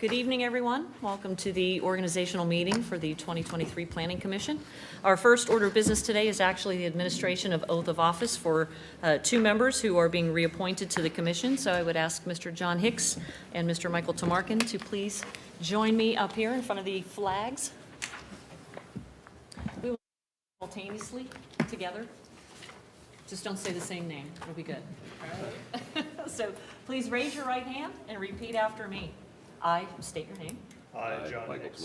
Good evening, everyone. Welcome to the organizational meeting for the 2023 Planning Commission. Our first order of business today is actually the administration of oath of office for two members who are being reappointed to the commission. So I would ask Mr. John Hicks and Mr. Michael Tamarkin to please join me up here in front of the flags. We will simultaneously together. Just don't say the same name. It'll be good. All right. So please raise your right hand and repeat after me. I state your name. I, John Hicks,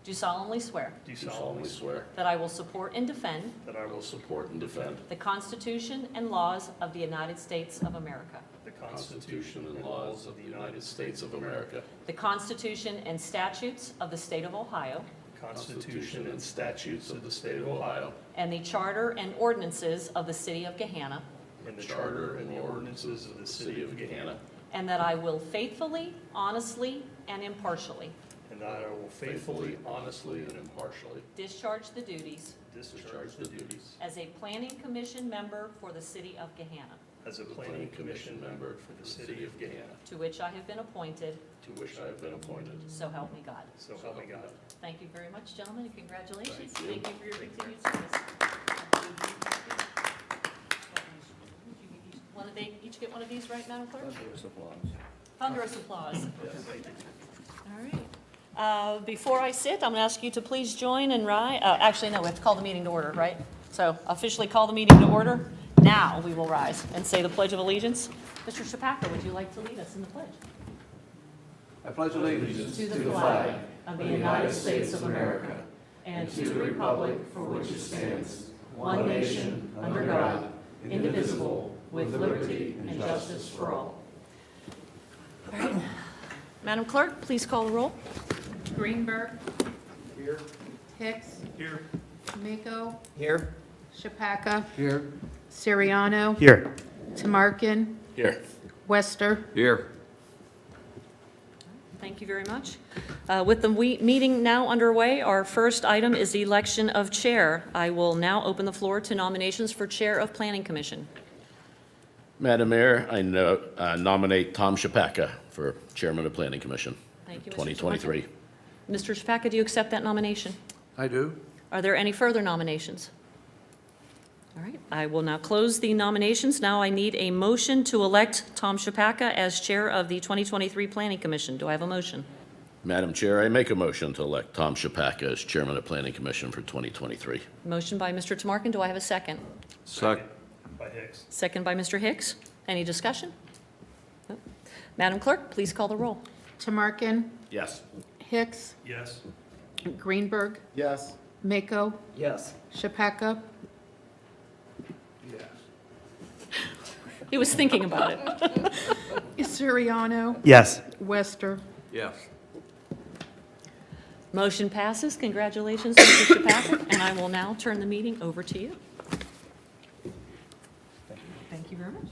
Do solemnly swear do solemnly swear that I will support and defend that I will support and defend the Constitution and laws of the United States of America, the Constitution and laws of the United States of America, the Constitution and statutes of the State of Ohio, the Constitution and statutes of the State of Ohio, and the Charter and ordinances of the City of Gahanna, and the Charter and ordinances of the City of Gahanna, and that I will faithfully, honestly, and impartially and that I will faithfully, honestly, and impartially discharge the duties discharge the duties as a Planning Commission member for the City of Gahanna, as a Planning Commission member for the City of Gahanna, to which I have been appointed, to which I have been appointed. so help me God. So help me God. Thank you very much, gentlemen, and congratulations. Thank you. Thank you for your continued service. Did they each get one of these, right, Madam Clerk? Thunderous applause. All right. Before I sit, I'm going to ask you to please join and rise. Actually, no, we have to call the meeting to order, right? So officially call the meeting to order. Now we will rise and say the Pledge of Allegiance. Mr. Shapaka, would you like to lead us in the pledge? I pledge allegiance To the flag of the United States of America and to the republic for which it stands, one nation, under God, indivisible, with liberty and justice for all. All right. Madam Clerk, please call the roll. Greenberg. Here. Hicks. Here. Miko. Here. Shapaka. Here. Siriano. Here. Tamarkin. Here. Wester. Here. Thank you very much. With the meeting now underway, our first item is the election of chair. I will now open the floor to nominations for Chair of Planning Commission. Madam Mayor, I nominate Tom Shapaka for Chairman of Planning Commission, Thank you, Mr. 2023. Mr. Shapaka, do you accept that nomination? I do. Are there any further nominations? All right, I will now close the nominations. Now I need a motion to elect Tom Shapaka as Chair of the 2023 Planning Commission. Do I have a motion? Madam Chair, I make a motion to elect Tom Shapaka as Chairman of Planning Commission for 2023. Motion by Mr. Tamarkin. Do I have a second? Second. By Hicks. Second by Mr. Hicks. Any discussion? Nope. Madam Clerk, please call the roll. Tamarkin. Yes. Hicks. Yes. Greenberg. Yes. Miko. Yes. Shapaka. Yes. He was thinking about it. Siriano. Yes. Wester. Yes. Motion passes. Congratulations, Mr. Shapaka. And I will now turn the meeting over to you. Thank you very much.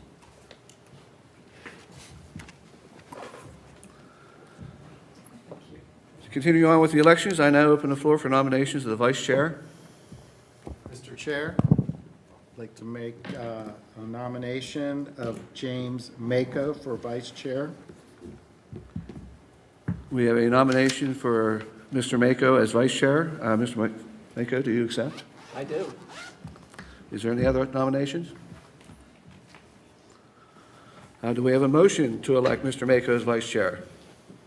Continuing on with the elections, I now open the floor for nominations of the Vice Chair. Mr. Chair, I'd like to make a nomination of James Mako for Vice Chair. We have a nomination for Mr. Mako as Vice Chair. Mr. Mako, do you accept? I do. Is there any other nominations? Do we have a motion to elect Mr. Mako as Vice Chair?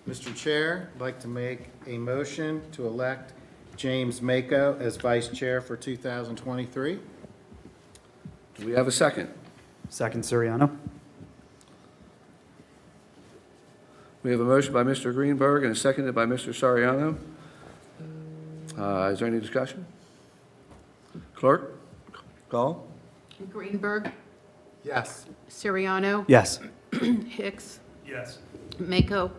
Mr. Chair, I'd like to make a motion to elect James Mako as Vice Chair for 2023. Do we have a second? Second, Siriano. We have a motion by Mr. Greenberg and a seconded by Mr. Sariano. Is there any discussion? Clerk, call. Greenberg. Yes. Siriano. Yes. Hicks. Yes. Mako.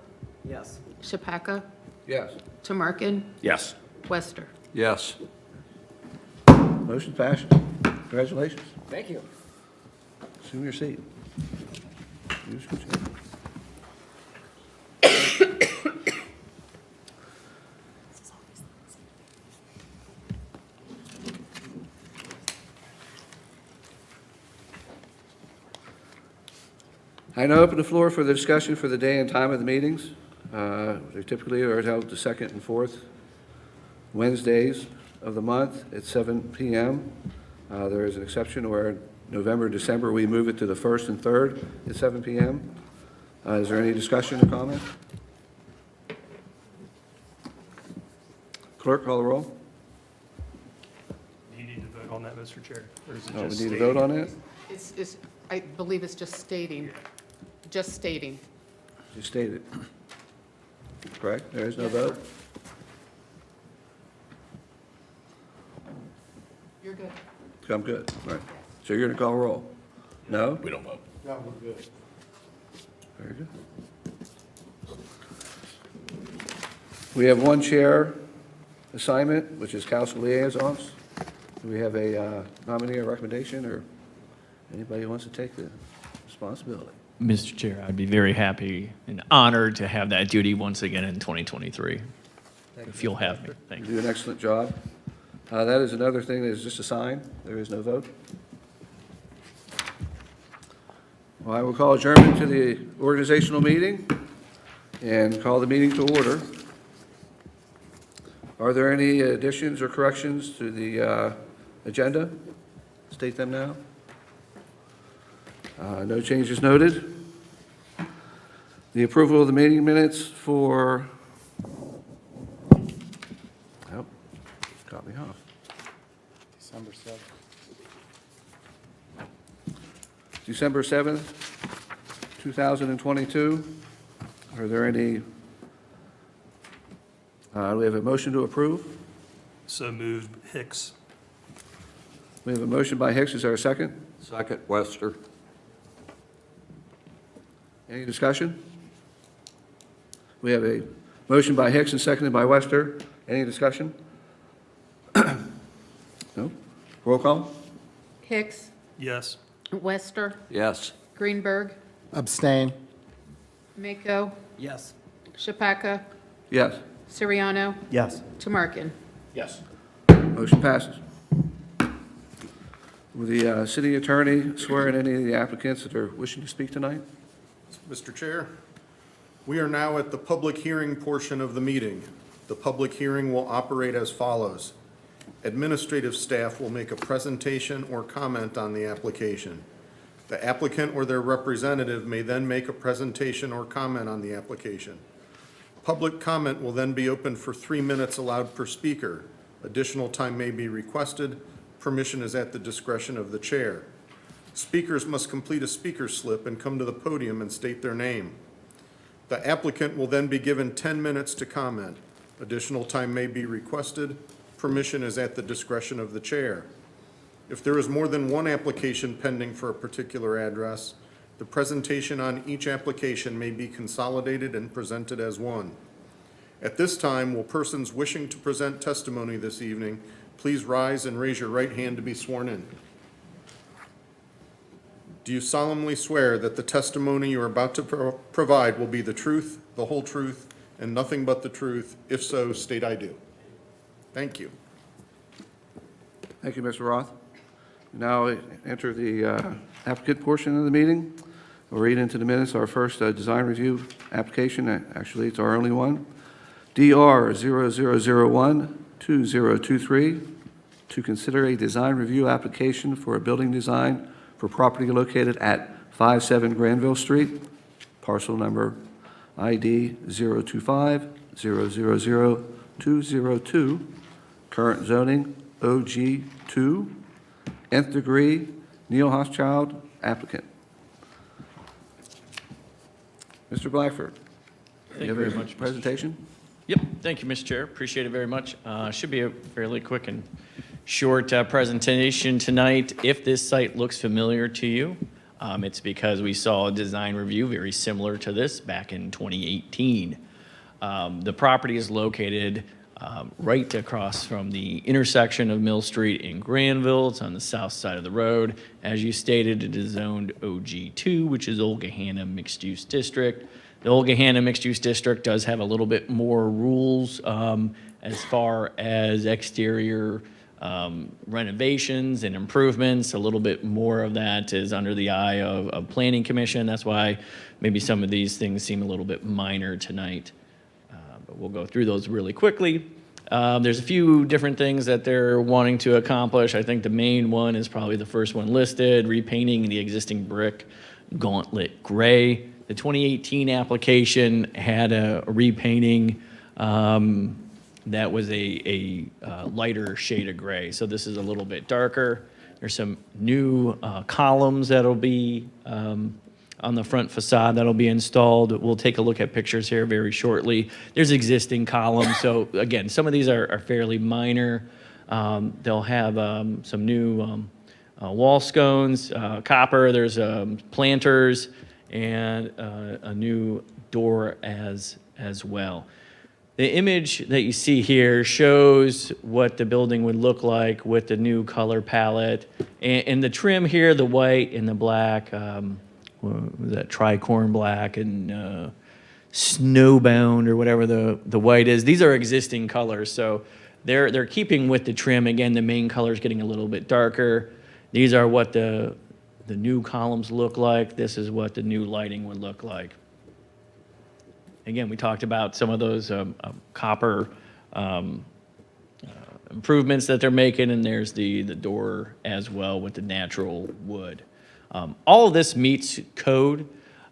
Yes. Shapaka. Yes. Tamarkin. Yes. Wester. Yes. Motion passes. Congratulations. Thank you. Assume your seat. Use your chair. I now open the floor for the discussion for the day and time of the meetings. They typically are held the second and fourth Wednesdays of the month at 7 p.m. There is an exception where November, December, we move it to the first and third at 7 p.m. Is there any discussion or comment? Clerk, call the roll. Do you need to vote on that, Mr. Chair? Or is it No, we just need to stating? vote on it? It's, I believe it's just stating, just stating. You stated. Correct? There is no vote? You're good. I'm good. All right. So you're going to call roll? No? We don't vote. No, we're good. Very good. We have one chair assignment, which is council liaisons. Do we have a nominee or recommendation, or anybody who wants to take the responsibility? Mr. Chair, I'd be very happy and honored to have that duty once again in 2023, if you'll have me. Thank You you. do an excellent job. That is another thing that is just a sign. There is no vote. Well, I will call adjournment to the organizational meeting and call the meeting to order. Are there any additions or corrections to the agenda? State them now. No changes noted. The approval of the meeting minutes for, oh, caught me off. December 7th. December 7th, 2022. Are there any, do we have a motion to approve? So moved, Hicks. We have a motion by Hicks. Is there a second? Second, Wester. Any discussion? We have a motion by Hicks and seconded by Wester. Any discussion? No? Roll call? Hicks, Yes. Wester, Yes. Greenberg, Abstain. Mako, Yes. Chappaka, Yes. Siriano, Yes. Tamarkin. Yes. Motion passes. Will the city attorney swear in any of the applicants that are wishing to speak tonight? Mr. Chair, we are now at the public hearing portion of the meeting. The public hearing will operate as follows. Administrative staff will make a presentation or comment on the application. The applicant or their representative may then make a presentation or comment on the application. Public comment will then be open for 3 minutes allowed per speaker. Additional time may be requested. Permission is at the discretion of the chair. Speakers must complete a speaker slip and come to the podium and state their name. The applicant will then be given 10 minutes to comment. Additional time may be requested. Permission is at the discretion of the chair. If there is more than one application pending for a particular address, the presentation on each application may be consolidated and presented as one. At this time, will persons wishing to present testimony this evening please rise and raise your right hand to be sworn in? Do you solemnly swear that the testimony you are about to provide will be the truth, the whole truth, and nothing but the truth? If so, state I do. Thank you. Thank you, Mr. Roth. Now enter the applicant portion of the meeting. We'll read into the minutes our first design review application. Actually, it's our only one. DR 0001-2023, to consider a design review application for a building design for property located at 57 Granville Street, parcel number ID 025-000-202, current zoning OG2, nth degree, Neil Hochschild, applicant. Mr. Blackford. Thank you very much, Mr. Presentation? Yep, thank you, Mr. Chair. Appreciate it very much. Should be a fairly quick and short presentation tonight. If this site looks familiar to you, it's because we saw a design review very similar to this back in 2018. The property is located right across from the intersection of Mill Street and Granville. It's on the south side of the road. As you stated, it is zoned OG2, which is Old Gahanna Mixed Use District. The Old Gahanna Mixed Use District does have a little bit more rules as far as exterior renovations and improvements. A little bit more of that is under the eye of Planning Commission. That's why maybe some of these things seem a little bit minor tonight. we'll go through those really quickly. There's a few different things that they're wanting to accomplish. I think the main one is probably the first one listed, repainting the existing brick gauntlet gray. The 2018 application had a repainting that was a lighter shade of gray. So this is a little bit darker. There's some new columns that'll be on the front facade that'll be installed. We'll take a look at pictures here very shortly. There's existing columns, so again, some of these are fairly minor. They'll have some new wall scones, copper, there's planters, and a new door as well. The image that you see here shows what the building would look like with the new color palette. And the trim here, the white and the black, what was that tricorn black and snowbound or whatever the white is. These are existing colors, so they're keeping with the trim. Again, the main color is getting a little bit darker. These are what the new columns look like. This is what the new lighting would look like. Again, we talked about some of those copper improvements that they're making, and there's the door as well with the natural wood. All of this meets code,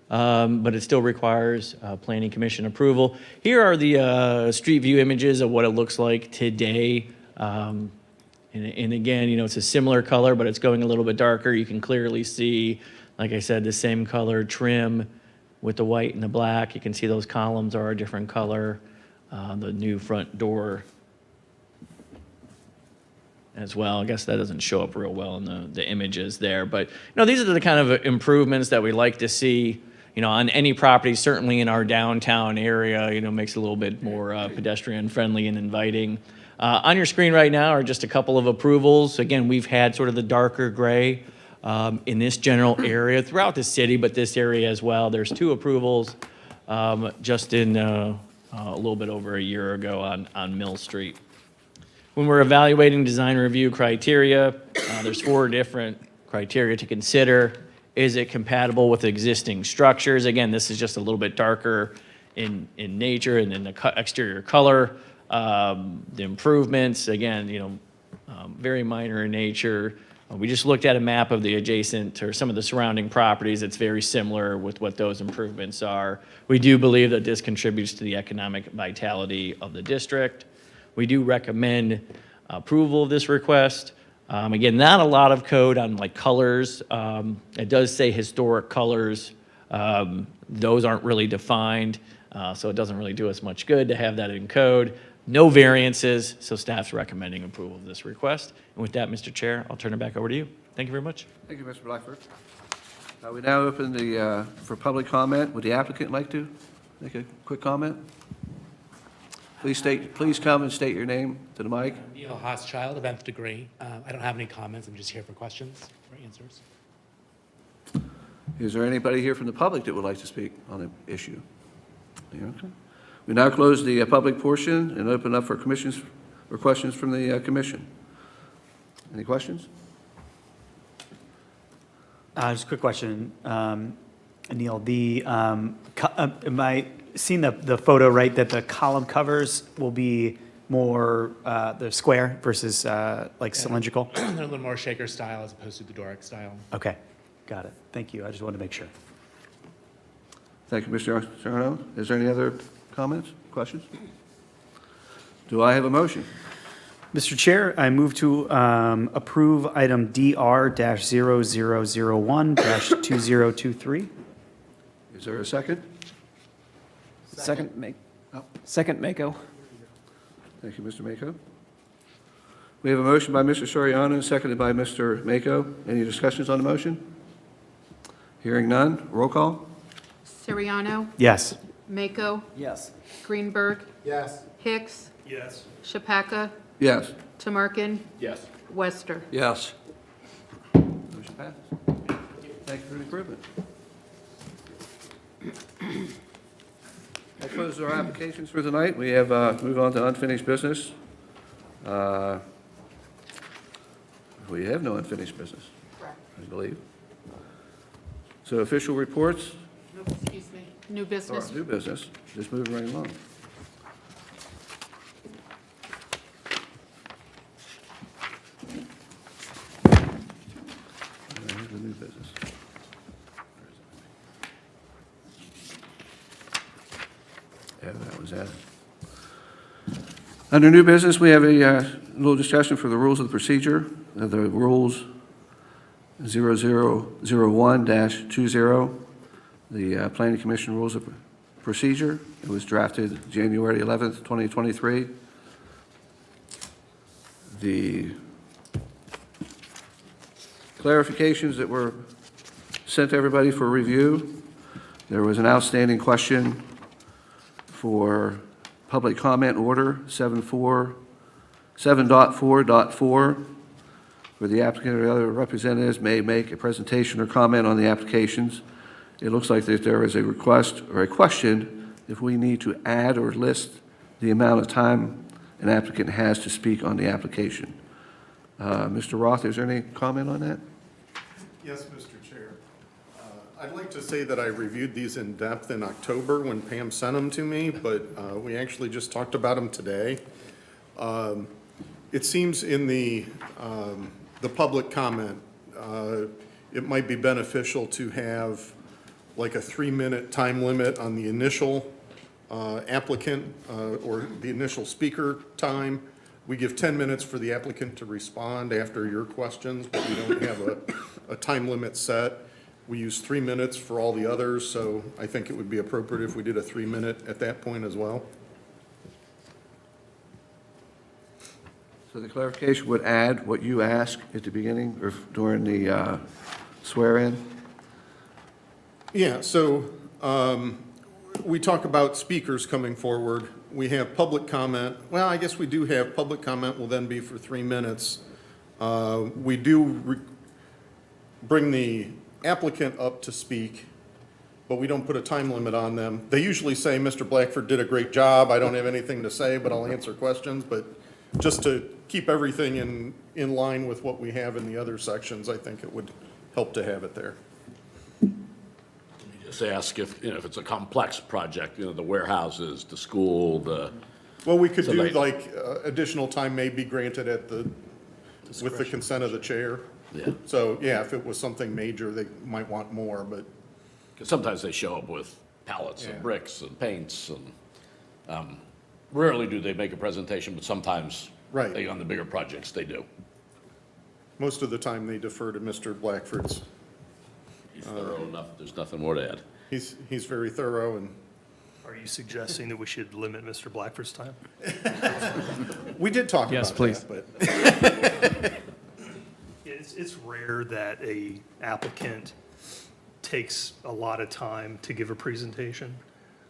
but it still requires Planning Commission approval. Here are the street view images of what it looks like today. And again, you know, it's a similar color, but it's going a little bit darker. You can clearly see, like I said, the same color trim with the white and the black. You can see those columns are a different color. The new front door as well. I guess that doesn't show up real well in the images there. But, you know, these are the kind of improvements that we like to see, you know, on any property, certainly in our downtown area, you know, makes it a little bit more pedestrian friendly and inviting. On your screen right now are just a couple of approvals. Again, we've had sort of the darker gray in this general area throughout the city, but this area as well. There's 2 approvals just in a little bit over a year ago on Mill Street. When we're evaluating design review criteria, there's 4 different criteria to consider. Is it compatible with existing structures? Again, this is just a little bit darker in nature and in the exterior color. The improvements, again, you know, very minor in nature. We just looked at a map of the adjacent or some of the surrounding properties. It's very similar with what those improvements are. We do believe that this contributes to the economic vitality of the district. We do recommend approval of this request. Again, not a lot of code on like colors. It does say historic colors. Those aren't really defined, so it doesn't really do us much good to have that in code. No variances, so staff's recommending approval of this request. And with that, Mr. Chair, I'll turn it back over to you. Thank you very much. Thank you, Mr. Blackford. We now open for public comment. Would the applicant like to make a quick comment? Please come and state your name to the mic. Neil Haaschild of Nth Degree. I don't have any comments. I'm just here for questions or answers. Is there anybody here from the public that would like to speak on the issue? Yeah, okay. We now close the public portion and open up for commissions or questions from the commission. Any questions? Just a quick question, Neil. Am I seeing the photo right, that the column covers will be more the square versus like cylindrical? They're a little more shaker style as opposed to the Doric style. Okay, got it. Thank you. I just wanted to make sure. Thank you, Mr. Sarno. Is there any other comments, questions? Do I have a motion? Mr. Chair, I move to approve item DR-0001-2023. Is there a second? Second, Oh. Second, Mako. Thank you, Mr. Mako. We have a motion by Mr. Soriano, seconded by Mr. Mako. Any discussions on the motion? Hearing none, roll call. Siriano, Yes. Mako, Yes. Greenberg, Yes. Hicks, Yes. Chappaqua, Yes. Tamarkin, Yes. Wester. Yes. Motion passes. Thank you for the improvement. That closes our applications for tonight. We have moved on to unfinished business. We have no unfinished business, I believe. So official reports, Excuse me, new business. new business, just moving right along. business? Yeah, that was that. Under new business, we have a little discussion for the rules of the procedure. The rules 0001-20, the Planning Commission Rules of Procedure. It was drafted January 11th, 2023. The clarifications that were sent to everybody for review. There was an outstanding question for public comment order 7.4.4, where the applicant or other representatives may make a presentation or comment on the applications. It looks like that there is a request or a question if we need to add or list the amount of time an applicant has to speak on the application. Mr. Roth, is there any comment on that? Yes, Mr. Chair. I'd like to say that I reviewed these in depth in October when Pam sent them to me, but we actually just talked about them today. It seems in the public comment, it might be beneficial to have like a 3-minute time limit on the initial applicant or the initial speaker time. We give 10 minutes for the applicant to respond after your questions, but we don't have a time limit set. We use 3 minutes for all the others, so I think it would be appropriate if we did a 3-minute at that point as well. So the clarification would add what you asked at the beginning or during the swear-in? Yeah, so we talk about speakers coming forward. We have public comment. Well, I guess we do have public comment will then be for 3 minutes. We do bring the applicant up to speak, but we don't put a time limit on them. They usually say, Mr. Blackford did a great job. I don't have anything to say, but I'll answer questions. But just to keep everything in line with what we have in the other sections, I think it would help to have it there. Just ask if it's a complex project, the warehouses, the school, Well, we could do Somebody- like additional time may be granted with the consent of the chair. Yeah. So, yeah, if it was something major, they might want more, but, because sometimes they show up with pallets Yeah. and bricks and paints, and rarely do they make a presentation, but sometimes Right. on the bigger projects, they do. most of the time they defer to Mr. Blackford's. He's thorough enough, there's nothing more to add. He's very thorough, and Are you suggesting that we should limit Mr. Blackford's time? we did talk Yes, about please. that, but, It's rare that a applicant takes a lot of time to give a presentation.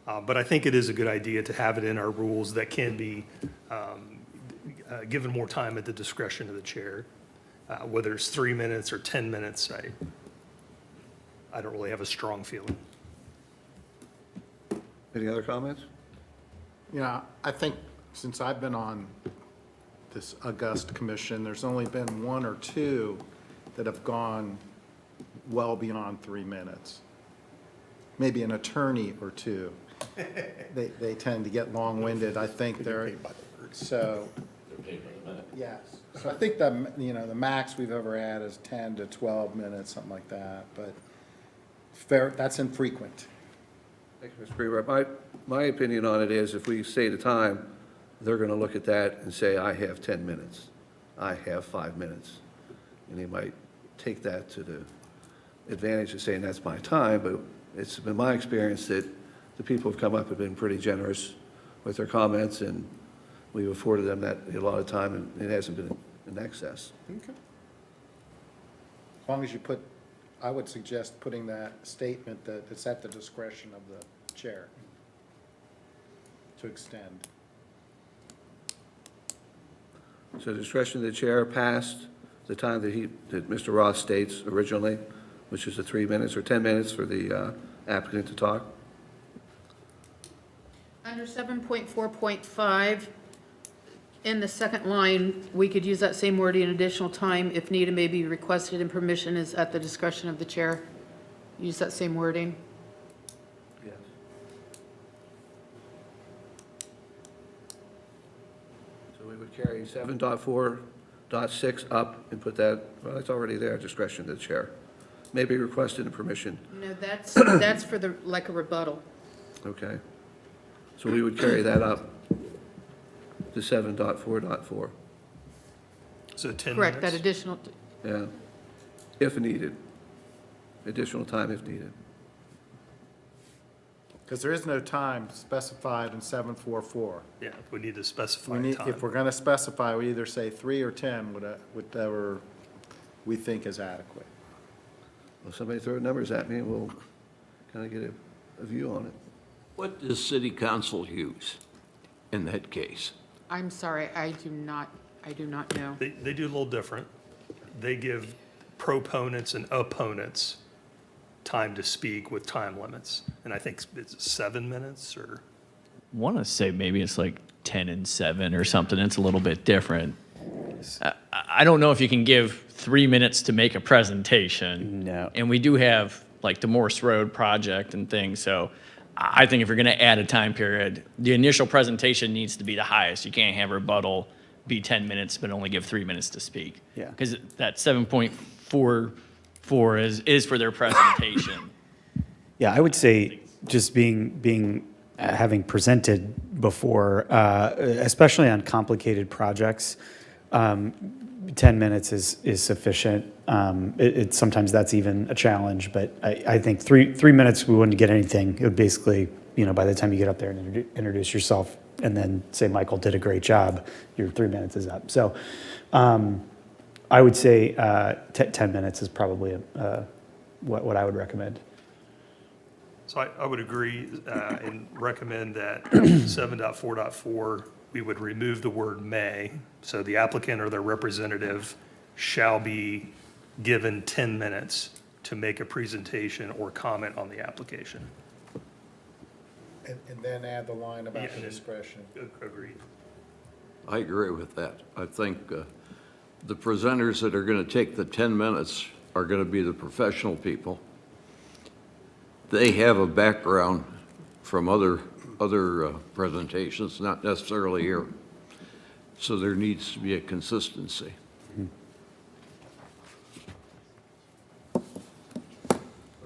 But I think it is a good idea to have it in our rules that can be given more time at the discretion of the chair. Whether it's 3 minutes or 10 minutes, I don't really have a strong feeling. Any other comments? Yeah, I think since I've been on this august commission, there's only been 1 or 2 that have gone well beyond 3 minutes. Maybe an attorney or 2. They tend to get long-winded. I think they're, paid by the word. so, They're paid by the minute. yes. So I think the max we've ever had is 10 to 12 minutes, something like that, but that's infrequent. Thank you, Mr. Brewer. My opinion on it is if we say the time, they're going to look at that and say, I have 10 minutes. I have 5 minutes. And they might take that to the advantage of saying that's my time, but it's been my experience that the people who've come up have been pretty generous with their comments, and we've afforded them that a lot of time, and it hasn't been in excess. okay. As long as you put, I would suggest putting that statement that it's at the discretion of the chair to extend. So discretion of the chair past the time that Mr. Roth states originally, which is the 3 minutes or 10 minutes for the applicant to talk. Under 7.4.5, in the second line, we could use that same wording, additional time if needed may be requested and permission is at the discretion of the chair. Use that same wording. Yes. So we would carry 7.4.6 up and put that, well, it's already there, discretion of the chair. may be requested in permission. No, that's for the, like a rebuttal. Okay. So we would carry that up to 7.4.4. So 10 Correct, that minutes? additional, Yeah, if needed. Additional time if needed. Because there is no time specified in 744. Yeah, we need to specify We need, time. if we're going to specify, we either say 3 or 10, whatever we think is adequate. Well, somebody throw numbers at me and we'll kind of get a view on it. What does city council use in that case? I'm sorry, I do not know. They do a little different. They give proponents and opponents time to speak with time limits. And I think it's 7 minutes or, Want to say maybe it's like 10 and 7 or something. It's a little bit different. I don't know if you can give 3 minutes to make a presentation. No. And we do have like the Morse Road project and things. So I think if you're going to add a time period, the initial presentation needs to be the highest. You can't have rebuttal be 10 minutes, but only give 3 minutes to speak. Yeah. Because that 7.44 is for their presentation. Yeah, I would say just having presented before, especially on complicated projects, 10 minutes is sufficient. Sometimes that's even a challenge, but I think 3 minutes, we wouldn't get anything. It would basically, by the time you get up there and introduce yourself and then say, Michael did a great job, your 3 minutes is up. So I would say 10 minutes is probably what I would recommend. so I would agree and recommend that 7.4.4, we would remove the word may. So the applicant or their representative shall be given 10 minutes to make a presentation or comment on the application. And then add the line about Yeah, the and then- discretion. Agreed. I agree with that. I think the presenters that are going to take the 10 minutes are going to be the professional people. They have a background from other presentations, not necessarily here. So there needs to be a consistency.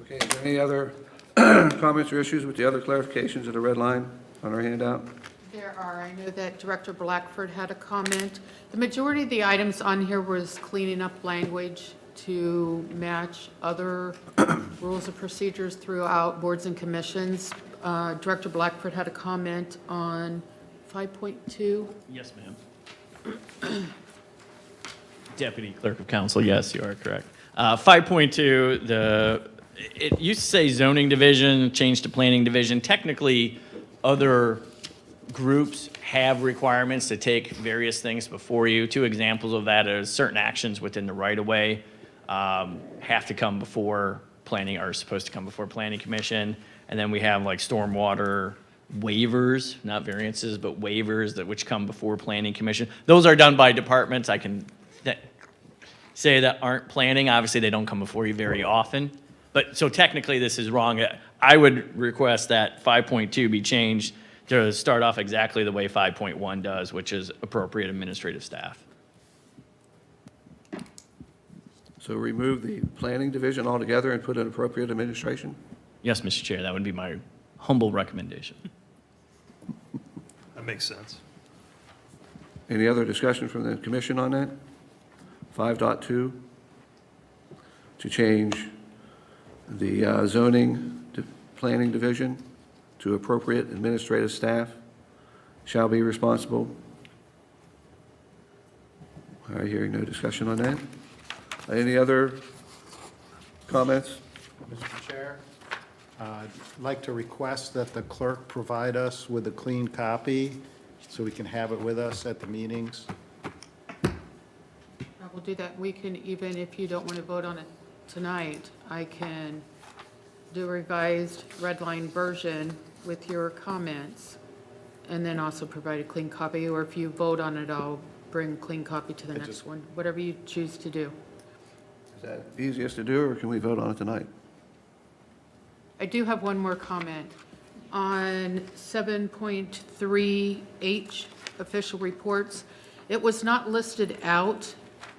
Okay, is there any other comments or issues with the other clarifications of the red line on our handout? There are, I know that Director Blackford had a comment. The majority of the items on here was cleaning up language to match other rules of procedures throughout boards and commissions. Director Blackford had a comment on 5.2. Yes, ma'am. Deputy Clerk of Council, yes, you are correct. 5.2, it used to say zoning division, changed to planning division. Technically, other groups have requirements to take various things before you. 2 examples of that are certain actions within the right-of-way have to come before planning, are supposed to come before planning commission. And then we have like stormwater waivers, not variances, but waivers which come before planning commission. Those are done by departments. I can say that aren't planning. Obviously, they don't come before you very often. But so technically, this is wrong. I would request that 5.2 be changed to start off exactly the way 5.1 does, which is appropriate administrative staff. So remove the planning division altogether and put an appropriate administration? Yes, Mr. Chair, that would be my humble recommendation. That makes sense. Any other discussion from the commission on that? 5.2, to change the zoning planning division to appropriate administrative staff shall be responsible. All right, hearing no discussion on that. Any other comments? Mr. Chair, I'd like to request that the clerk provide us with a clean copy so we can have it with us at the meetings. I will do that. We can, even if you don't want to vote on it tonight, I can do a revised red line version with your comments and then also provide a clean copy, or if you vote on it, I'll bring a clean copy to the next one, whatever you choose to do. Is that easiest to do, or can we vote on it tonight? I do have one more comment. On 7.3H, official reports, it was not listed out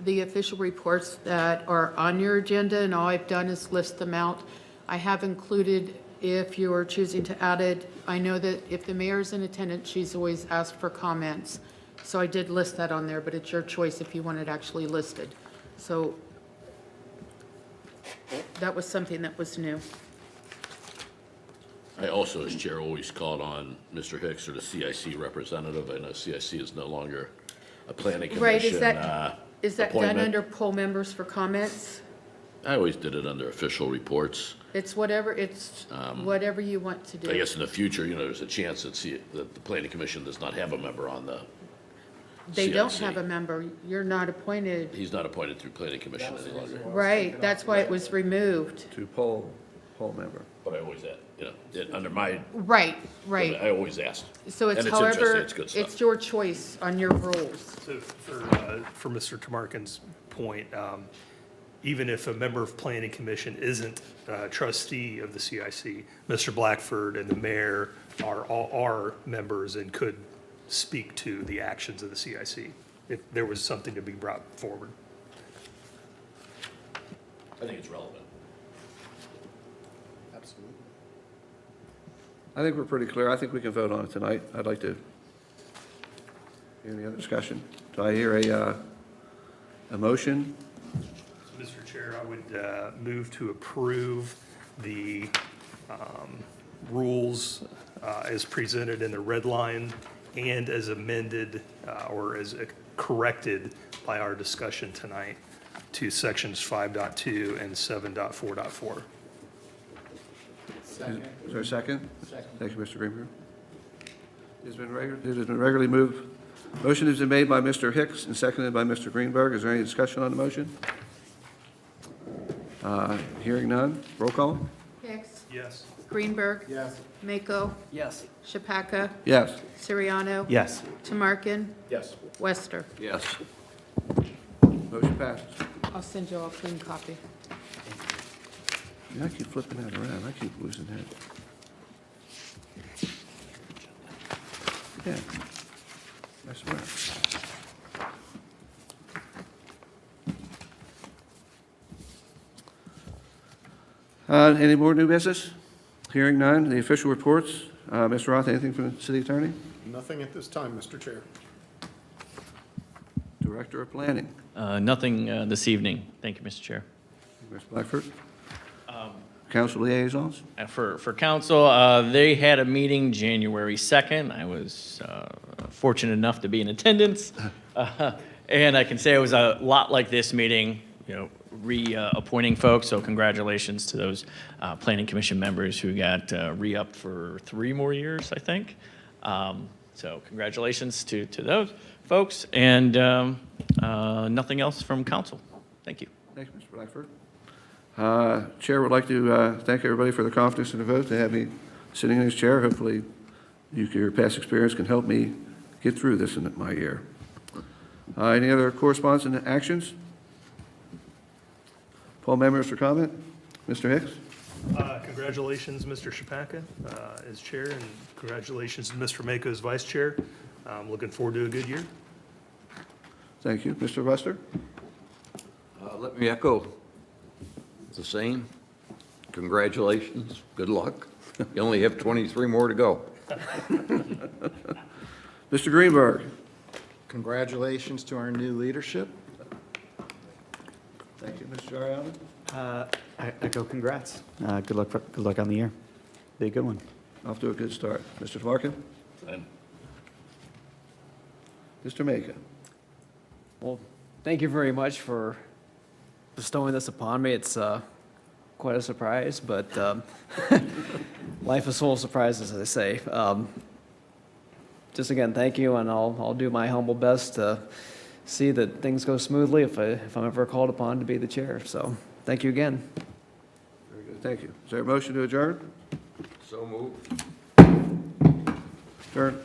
the official reports that are on your agenda, and all I've done is list them out. I have included, if you are choosing to add it, I know that if the mayor's in attendance, she's always asked for comments. So I did list that on there, but it's your choice if you want it actually listed. So that was something that was new. I also, as chair, always called on Mr. Hicks or the CIC representative. I know CIC is no longer a planning commission. Right, is that done appointment. under poll members for comments? I always did it under official reports. It's whatever you want to do. I guess in the future, there's a chance that the planning commission does not have a member on the They don't CIC. have a member. You're not appointed. He's not appointed through planning commission any longer. Right, that's why it was removed. To poll member. But I always, under my, Right, right. I always asked. So it's And it's interesting, however, it's good stuff. it's your choice on your rules. So for Mr. Tamarkin's point, even if a member of planning commission isn't a trustee of the CIC, Mr. Blackford and the mayor are members and could speak to the actions of the CIC if there was something to be brought forward. I think it's relevant. Absolutely. I think we're pretty clear. I think we can vote on it tonight. I'd like to hear any other discussion. Do I hear a motion? Mr. Chair, I would move to approve the rules as presented in the red line and as amended or as corrected by our discussion tonight to sections 5.2 and 7.4.4. Is there a second? Second. Thank you, Mr. Greenberg. It has been regularly moved. Motion has been made by Mr. Hicks and seconded by Mr. Greenberg. Is there any discussion on the motion? Hearing none. Roll call? Hicks. Yes. Greenberg. Yes. Mako. Yes. Chapaca. Yes. Siriano. Yes. Tamarkin. Yes. Wester. Yes. Motion passes. I'll send you all a clean copy. Yeah, I keep flipping that around. I keep losing that. Yeah. I swear. Any more new business? Hearing none. The official reports. Mr. Roth, anything from the city attorney? Nothing at this time, Mr. Chair. Director of Planning, Nothing this evening. Thank you, Mr. Chair. Mr. Blackford. Council liaisons? For council, they had a meeting January 2nd. I was fortunate enough to be in attendance. And I can say it was a lot like this meeting, reappointing folks. So congratulations to those planning commission members who got re-upped for 3 more years, I think. So congratulations to those folks, and nothing else from council. Thank you. Thank you, Mr. Blackford. Chair would like to thank everybody for the confidence in the vote to have me sitting in this chair. Hopefully, your past experience can help me get through this in my year. Any other correspondence and actions? Poll members for comment? Mr. Hicks? Congratulations, Mr. Chapaca, as chair, and congratulations to Mr. Mako as vice chair. I'm looking forward to a good year. Thank you. Mr. Buster? Let me echo the same. Congratulations. Good luck. You only have 23 more to go. Mr. Greenberg? Congratulations to our new leadership. Thank you. Mr. Ariana? I echo congrats. Good luck on the year. Be a good one. Off to a good start. Mr. Larkin? And Mr. Maka? Well, thank you very much for bestowing this upon me. It's quite a surprise, but life is full of surprises, as they say. Just again, thank you, and I'll do my humble best to see that things go smoothly if I'm ever called upon to be the chair. So, thank you again. Very good. Thank you. Is there a motion to adjourn? So moved. Adjourn.